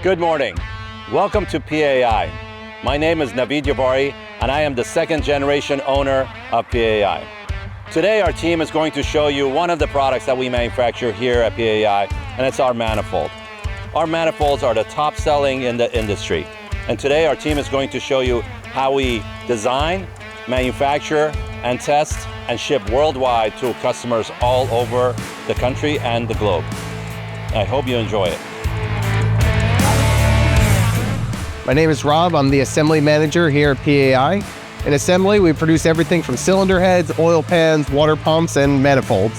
Good morning. Welcome to PAI. My name is Navid Yavari, and I am the second generation owner of PAI. Today, our team is going to show you one of the products that we manufacture here at PAI, and it's our manifold. Our manifolds are the top selling in the industry. And today, our team is going to show you how we design, manufacture, and test and ship worldwide to customers all over the country and the globe. I hope you enjoy it. My name is Rob. I'm the assembly manager here at PAI. In assembly, we produce everything from cylinder heads, oil pans, water pumps, and manifolds.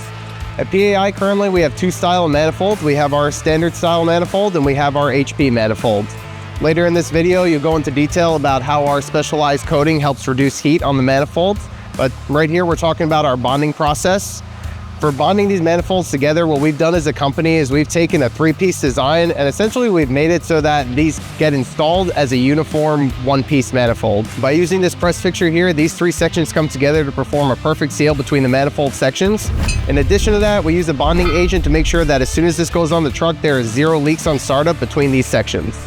At PAI, currently, we have two style manifolds. We have our standard style manifold and we have our HP manifold. Later in this video, you'll go into detail about how our specialized coating helps reduce heat on the manifolds. But right here, we're talking about our bonding process. For bonding these manifolds together, what we've done as a company is we've taken a three-piece design and essentially we've made it so that these get installed as a uniform one-piece manifold. By using this press fixture here, these three sections come together to perform a perfect seal between the manifold sections. In addition to that, we use a bonding agent to make sure that as soon as this goes on the truck, there is zero leaks on startup between these sections.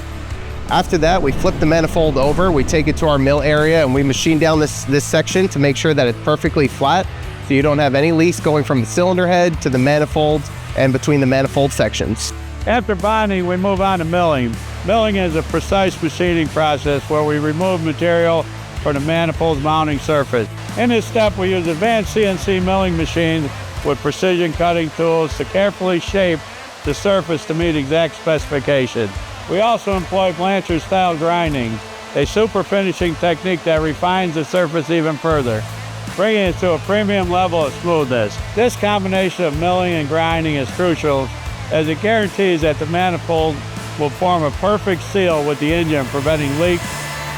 After that, we flip the manifold over, we take it to our mill area, and we machine down this section to make sure that it's perfectly flat, so you don't have any leaks going from the cylinder head to the manifolds and between the manifold sections. After bonding, we move on to milling. Milling is a precise machining process where we remove material from the manifold's mounting surface. In this step, we use advanced CNC milling machines with precision cutting tools to carefully shape the surface to meet exact specifications. We also employ Blanchard-style grinding, a super finishing technique that refines the surface even further, bringing it to a premium level of smoothness. This combination of milling and grinding is crucial as it guarantees that the manifold will form a perfect seal with the engine, preventing leaks,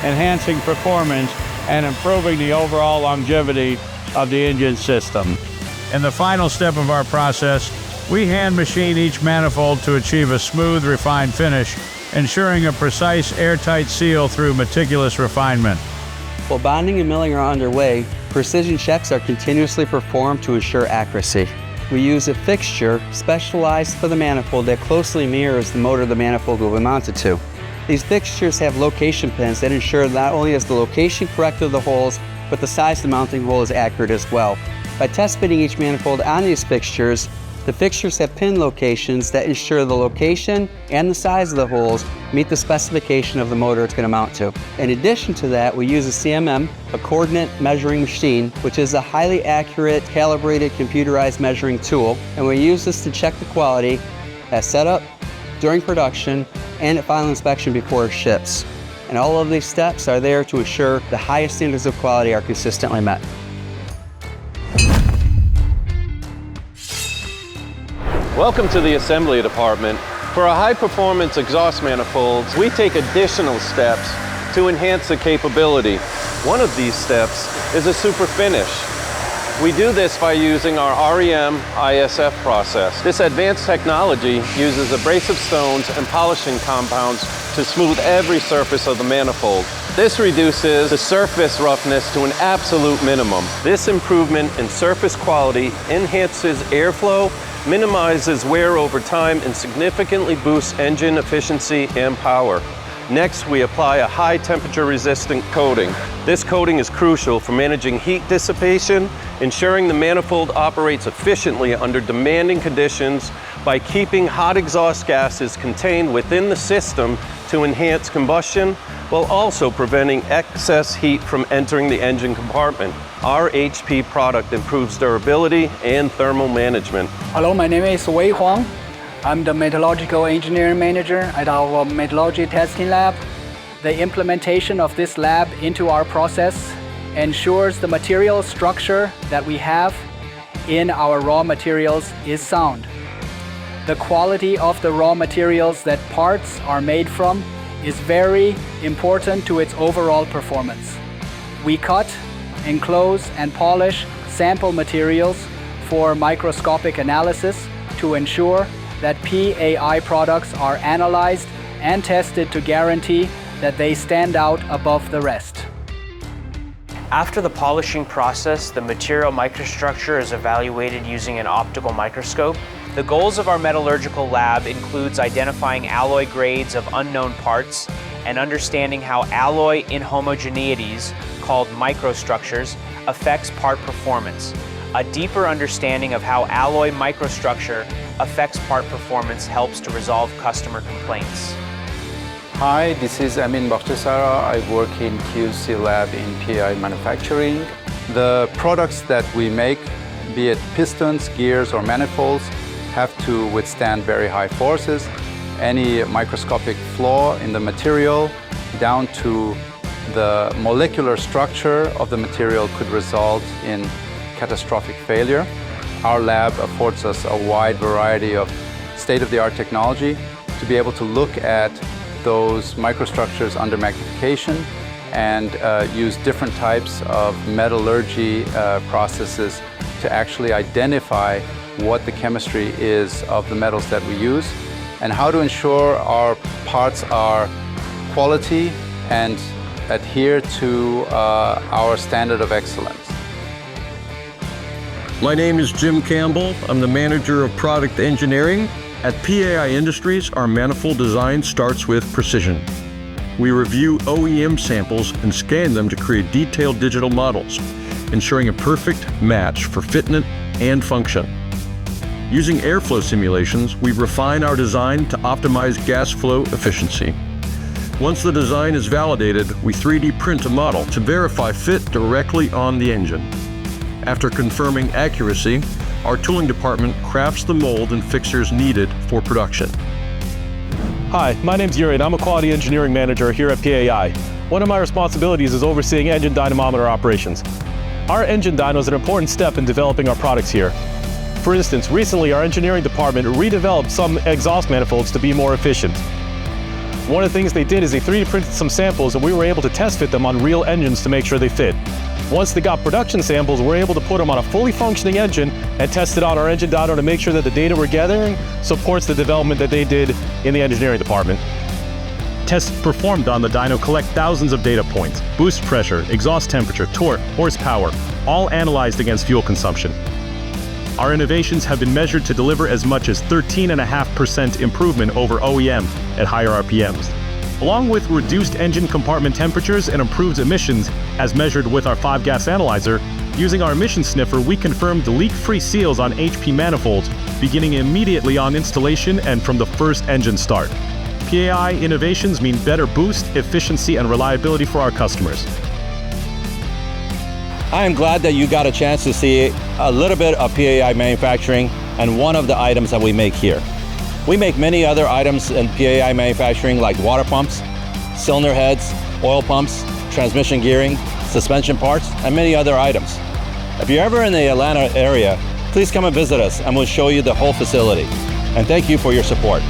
enhancing performance, and improving the overall longevity of the engine system. In the final step of our process, we hand machine each manifold to achieve a smooth, refined finish, ensuring a precise, airtight seal through meticulous refinement. While bonding and milling are underway, precision checks are continuously performed to ensure accuracy. We use a fixture specialized for the manifold that closely mirrors the motor the manifold will be mounted to. These fixtures have location pins that ensure not only is the location correct of the holes, but the size of the mounting hole is accurate as well. By test fitting each manifold on these fixtures, the fixtures have pin locations that ensure the location and the size of the holes meet the specification of the motor it's going to mount to. In addition to that, we use a CMM, a coordinate measuring machine, which is a highly accurate, calibrated, computerized measuring tool. And we use this to check the quality at setup, during production, and at final inspection before it ships. And all of these steps are there to ensure the highest standards of quality are consistently met. Welcome to the assembly department. For our high-performance exhaust manifolds, we take additional steps to enhance the capability. One of these steps is a super finish. We do this by using our REM ISF process. This advanced technology uses abrasive stones and polishing compounds to smooth every surface of the manifold. This reduces the surface roughness to an absolute minimum. This improvement in surface quality enhances airflow, minimizes wear over time, and significantly boosts engine efficiency and power. Next, we apply a high temperature resistant coating. This coating is crucial for managing heat dissipation, ensuring the manifold operates efficiently under demanding conditions by keeping hot exhaust gases contained within the system to enhance combustion, while also preventing excess heat from entering the engine compartment. Our HP product improves durability and thermal management. Hello, my name is Wei Huang. I'm the Metallurgical Engineering Manager at our Metallurgy Testing Lab. The implementation of this lab into our process ensures the material structure that we have in our raw materials is sound. The quality of the raw materials that parts are made from is very important to its overall performance. We cut, enclose, and polish sample materials for microscopic analysis to ensure that PAI products are analyzed and tested to guarantee that they stand out above the rest. After the polishing process, the material microstructure is evaluated using an optical microscope. The goals of our metallurgical lab includes identifying alloy grades of unknown parts and understanding how alloy inhomogeneities, called microstructures, affects part performance. A deeper understanding of how alloy microstructure affects part performance helps to resolve customer complaints. Hi, this is Amin Bakhtisara. I work in QC lab in PAI manufacturing. The products that we make, be it pistons, gears, or manifolds, have to withstand very high forces. Any microscopic flaw in the material down to the molecular structure of the material could result in catastrophic failure. Our lab affords us a wide variety of state-of-the-art technology to be able to look at those microstructures under magnification and use different types of metallurgy processes to actually identify what the chemistry is of the metals that we use and how to ensure our parts are quality and adhere to our standard of excellence. My name is Jim Campbell. I'm the manager of product engineering. At PAI Industries, our manifold design starts with precision. We review OEM samples and scan them to create detailed digital models, ensuring a perfect match for fitment and function. Using airflow simulations, we refine our design to optimize gas flow efficiency. Once the design is validated, we 3D print a model to verify fit directly on the engine. After confirming accuracy, our tooling department crafts the mold and fixtures needed for production. Hi, my name's Yuri and I'm a quality engineering manager here at PAI. One of my responsibilities is overseeing engine dynamometer operations. Our engine dyno is an important step in developing our products here. For instance, recently our engineering department redeveloped some exhaust manifolds to be more efficient. One of the things they did is they 3D printed some samples and we were able to test fit them on real engines to make sure they fit. Once they got production samples, we're able to put them on a fully functioning engine and test it on our engine dyno to make sure that the data we're gathering supports the development that they did in the engineering department. Tests performed on the dyno collect thousands of data points: boost pressure, exhaust temperature, torque, horsepower, all analyzed against fuel consumption. Our innovations have been measured to deliver as much as 13.5% improvement over OEM at higher RPMs. Along with reduced engine compartment temperatures and improved emissions as measured with our 5-gas analyzer, using our emission sniffer, we confirmed leak-free seals on HP manifolds beginning immediately on installation and from the first engine start. PAI innovations mean better boost, efficiency, and reliability for our customers. I am glad that you got a chance to see a little bit of PAI manufacturing and one of the items that we make here. We make many other items in PAI manufacturing like water pumps, cylinder heads, oil pumps, transmission gearing, suspension parts, and many other items. If you're ever in the Atlanta area, please come and visit us and we'll show you the whole facility. And thank you for your support.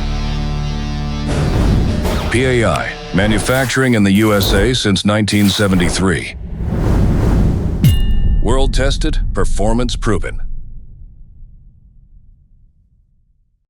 PAI, manufacturing in the USA since 1973. World tested, performance proven.